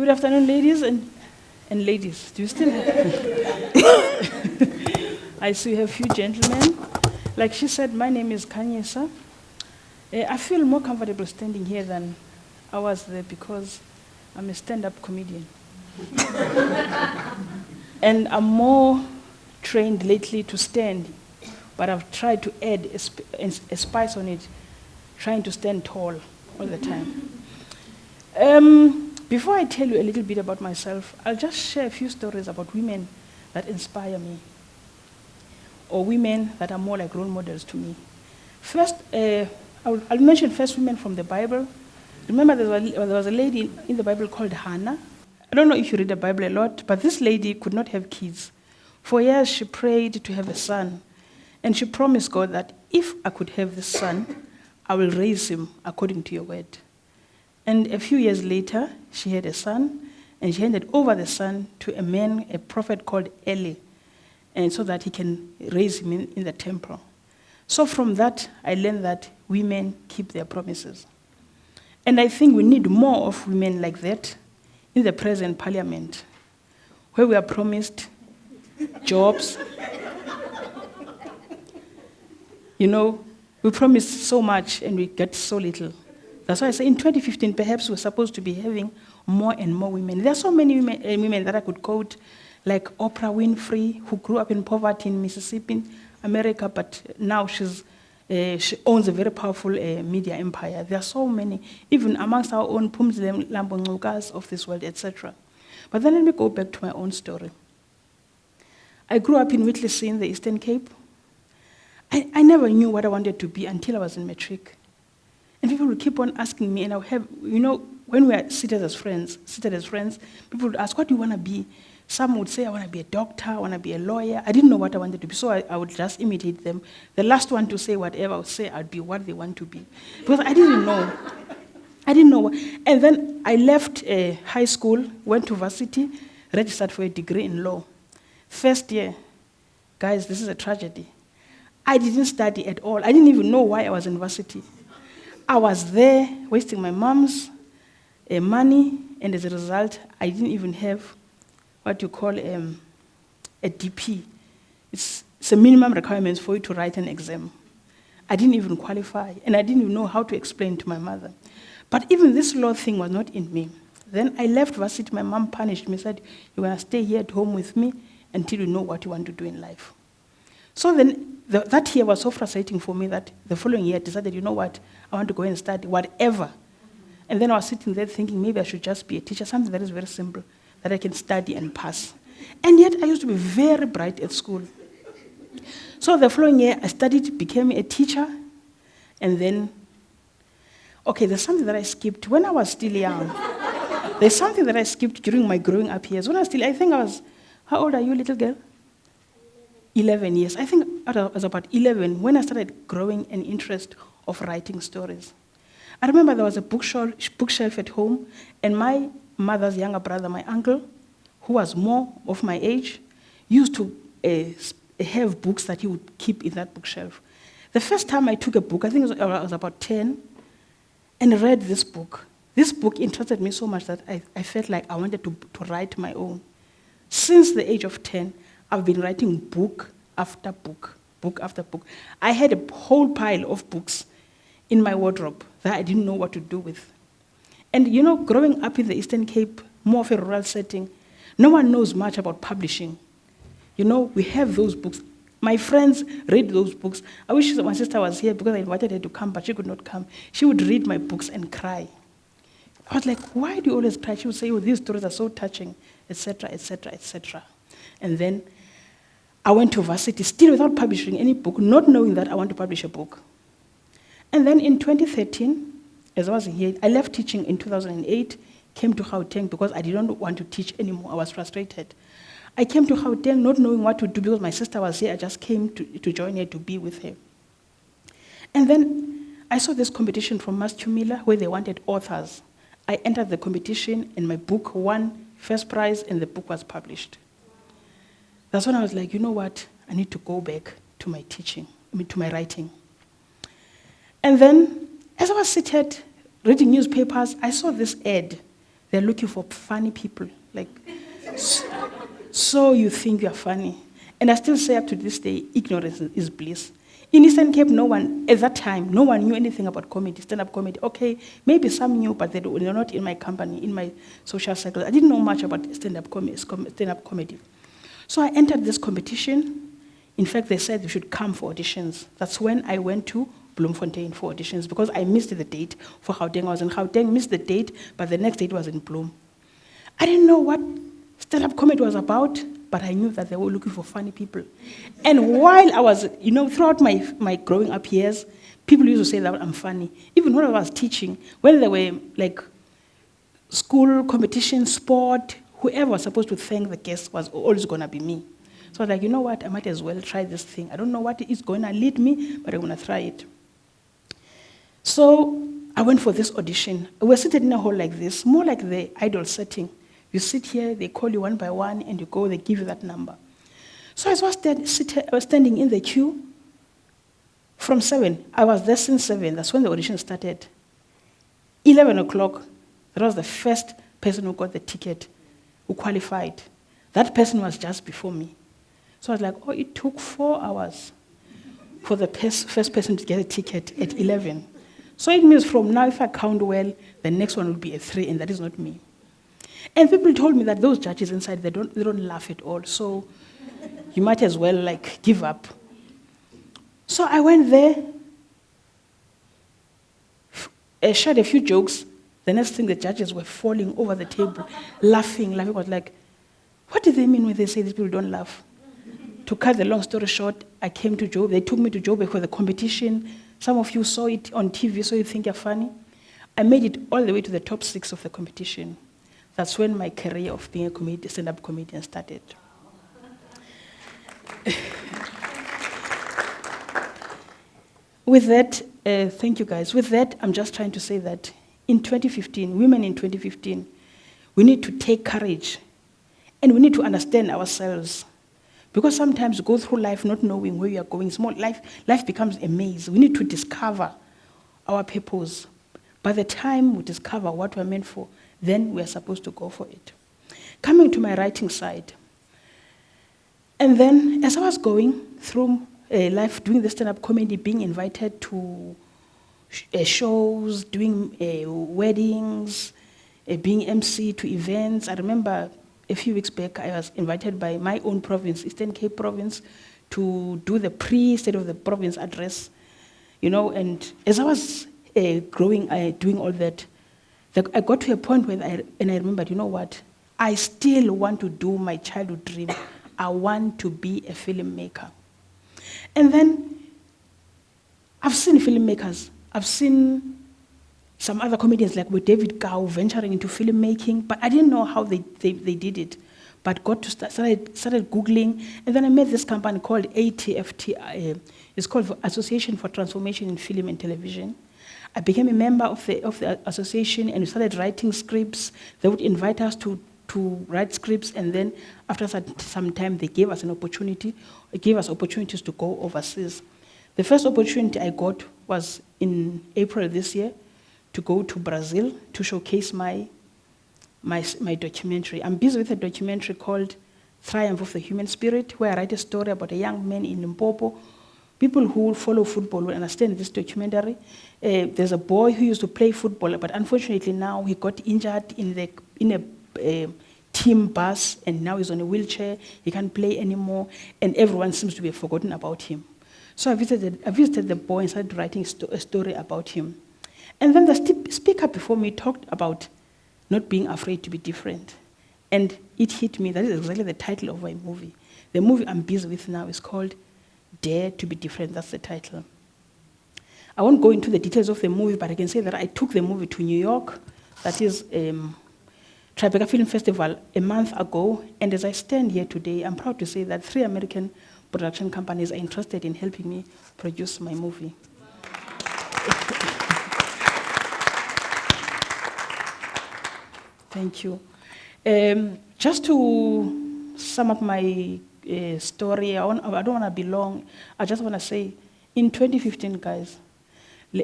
Good afternoon, ladies and ladies. Do you still have? I see you have a few gentlemen. Like she said, my name is Khanyisa. I feel more comfortable standing here than I was there because I'm a stand-up comedian. And I'm more trained lately to stand, but I've tried to add a spice on it, trying to stand tall all the time. Before I tell you a little bit about myself, I'll just share a few stories about women that inspire me, or women that are more like role models to me. First, I'll mention first women from the Bible. Remember there was a lady in the Bible called Hannah. I don't know if you read the Bible a lot, but this lady could not have kids. For years she prayed to have a son, and she promised God that if I could have this son, I will raise him according to your word. And a few years later, she had a son, and she handed over the son to a man, a prophet called Eli, and so that he can raise him in the temple. So from that, I learned that women keep their promises. And I think we need more of women like that in the present parliament, where we are promised jobs. You know, we promise so much and we get so little. That's why I say in 2015, perhaps we're supposed to be having more and more women. There are so many women that I could quote, like Oprah Winfrey, who grew up in poverty in Mississippi, America, but now she owns a very powerful media empire. There are so many, even amongst our own Pumzile Lambongukas of this world, etc. But then let me go back to my own story. I grew up in Whittlesea in the Eastern Cape. I never knew what I wanted to be until I was in matric. And people would keep on asking me, and I would have, you know, when we are seated as friends, people would ask, what do you want to be? Some would say, I want to be a doctor, I want to be a lawyer. I didn't know what I wanted to be, so I would just imitate them. The last one to say whatever I would say, I'd be what they want to be. Because I didn't know. And then I left high school, went to varsity, registered for a degree in law. First year, guys, this is a tragedy. I didn't study at all. I didn't even know why I was in varsity. I was there wasting my mom's money, and as a result, I didn't even have what you call a DP. It's a minimum requirement for you to write an exam. I didn't even qualify, and I didn't even know how to explain to my mother. But even this law thing was not in me. Then I left varsity. My mom punished me, said, you're going to stay here at home with me until you know what you want to do in life. So then that year was so frustrating for me that the following year I decided, you know what, I want to go and study whatever. And then I was sitting there thinking maybe I should just be a teacher, something that is very simple, that I can study and pass. And yet I used to be very bright at school. So the following year I studied, became a teacher, and then, okay, there's something that I skipped when I was still young. There's something that I skipped during my growing up years. When I was how old are you, little girl? 11 years. I think I was about 11 when I started growing an interest of writing stories. I remember there was a bookshelf at home, and my mother's younger brother, my uncle, who was more of my age, used to have books that he would keep in that bookshelf. The first time I took a book, I think I was about 10, and read this book. This book interested me so much that I felt like I wanted to write my own. Since the age of 10, I've been writing book after book, book after book. I had a whole pile of books in my wardrobe that I didn't know what to do with. And you know, growing up in the Eastern Cape, more of a rural setting, no one knows much about publishing. You know, we have those books. My friends read those books. I wish my sister was here because I invited her to come, but she could not come. She would read my books and cry. I was like, why do you always cry? She would say, oh, these stories are so touching, etc., etc., etc. And then I went to varsity, still without publishing any book, not knowing that I want to publish a book. And then in 2013, as I was here, I left teaching in 2008, came to Gauteng because I didn't want to teach anymore. I was frustrated. I came to Gauteng not knowing what to do because my sister was here. I just came to join her, to be with her. And then I saw this competition from Master Miller where they wanted authors. I entered the competition and my book won first prize and the book was published. That's when I was like, you know what? I need to go back to my teaching, to my writing. And then, as I was seated reading newspapers, I saw this ad. They're looking for funny people. Like, so you think you're funny. And I still say up to this day, ignorance is bliss. In Eastern Cape, at that time, no one knew anything about comedy, stand-up comedy. Okay, maybe some knew, but they were not in my company, in my social circle. I didn't know much about stand-up comedy. So I entered this competition. In fact, they said you should come for auditions. That's when I went to Bloemfontein for auditions because I missed the date for Gauteng. I was in Gauteng, missed the date, but the next date was in Bloem. I didn't know what stand-up comedy was about, but I knew that they were looking for funny people. And while I was, throughout my growing up years, people used to say that I'm funny. Even when I was teaching, when there were like school competition, sport, whoever was supposed to thank the guest was always going to be me. So I was like, you know what, I might as well try this thing. I don't know what is going to lead me, but I'm going to try it. So I went for this audition. We were seated in a hall like this, more like the Idol setting. You sit here, they call you one by one, and you go, they give you that number. So I was standing in the queue from 7. I was there since 7. That's when the audition started. 11 o'clock, that was the first person who got the ticket, who qualified. That person was just before me. So I was like, it took 4 hours for the first person to get a ticket at 11. So it means from now, if I count well, the next one will be a 3, and that is not me. And people told me that those judges inside, they don't laugh at all. So you might as well give up. So I went there, shared a few jokes. The next thing, the judges were falling over the table, laughing. I was like, what do they mean when they say these people don't laugh? To cut the long story short, I came to Joburg. They took me to Joburg for the competition. Some of you saw it on TV, so you think you're funny. I made it all the way to the top 6 of the competition. That's when my career of being a stand-up comedian started. With that, thank you guys. With that, I'm just trying to say that in 2015, women in 2015, we need to take courage and we need to understand ourselves. Because sometimes we go through life not knowing where we are going. Life becomes a maze. We need to discover our purpose. By the time we discover what we're meant for, then we're supposed to go for it. Coming to my writing side. And then as I was going through life, doing the stand-up comedy, being invited to shows, doing weddings, being MC to events. I remember a few weeks back, I was invited by my own province, Eastern Cape province, to do the pre-state of the province address. And as I was growing, doing all that, I got to a point where I remembered, you know what? I still want to do my childhood dream. I want to be a filmmaker. And then I've seen filmmakers. I've seen some other comedians like with David Gow venturing into filmmaking, but I didn't know how they did it. But got to started Googling, and then I met this company called ATFT. It's called Association for Transformation in Film and Television. I became a member of the association, and we started writing scripts. They would invite us to write scripts, and then after some time, they gave us an opportunity. They gave us opportunities to go overseas. The first opportunity I got was in April this year to go to Brazil to showcase my documentary. I'm busy with a documentary called Triumph of the Human Spirit, where I write a story about a young man in Limpopo. People who follow football will understand this documentary. There's a boy who used to play football, but unfortunately now he got injured in a team bus, and now he's on a wheelchair. He can't play anymore, and everyone seems to be forgotten about him. So I visited the boy and started writing a story about him. And then the speaker before me talked about not being afraid to be different. And it hit me. That is exactly the title of my movie. The movie I'm busy with now is called Dare to be Different. That's the title. I won't go into the details of the movie, but I can say that I took the movie to New York. That is Tribeca Film Festival a month ago. And as I stand here today, I'm proud to say that 3 American production companies are interested in helping me produce my movie. Thank you. Just to sum up my story, I don't want to be long. I just want to say, in 2015, guys,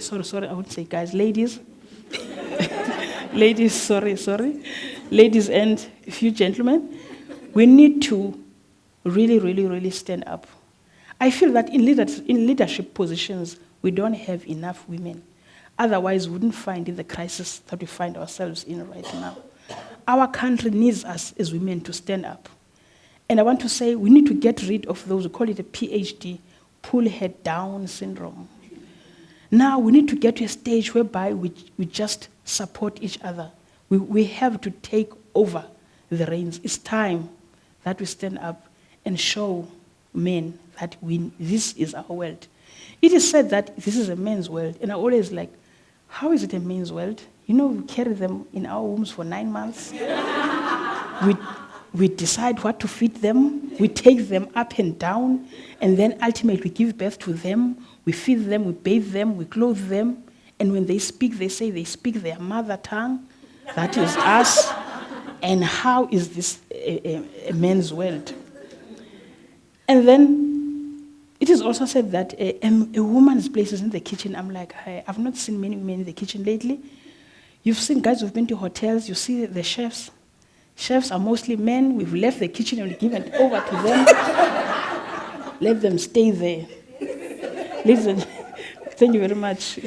sorry, I would say guys, ladies, ladies, sorry. Ladies and a few gentlemen, we need to really stand up. I feel that in leadership positions, we don't have enough women. Otherwise, we wouldn't find in the crisis that we find ourselves in right now. Our country needs us as women to stand up. And I want to say we need to get rid of those, we call it a PhD, pull head down syndrome. Now we need to get to a stage whereby we just support each other. We have to take over the reins. It's time that we stand up and show men that this is our world. It is said that this is a man's world, and I always like, how is it a man's world? You know, we carry them in our wombs for 9 months. We decide what to feed them. We take them up and down, and then ultimately we give birth to them. We feed them, we bathe them, we clothe them, and when they speak, they say they speak their mother tongue. That is us. And how is this a man's world? And then it is also said that a woman's place is in the kitchen. I'm like, I've not seen many women in the kitchen lately. You've seen guys who've been to hotels, you see the chefs. Chefs are mostly men. We've left the kitchen and given it over to them. Let them stay there. Listen, thank you very much.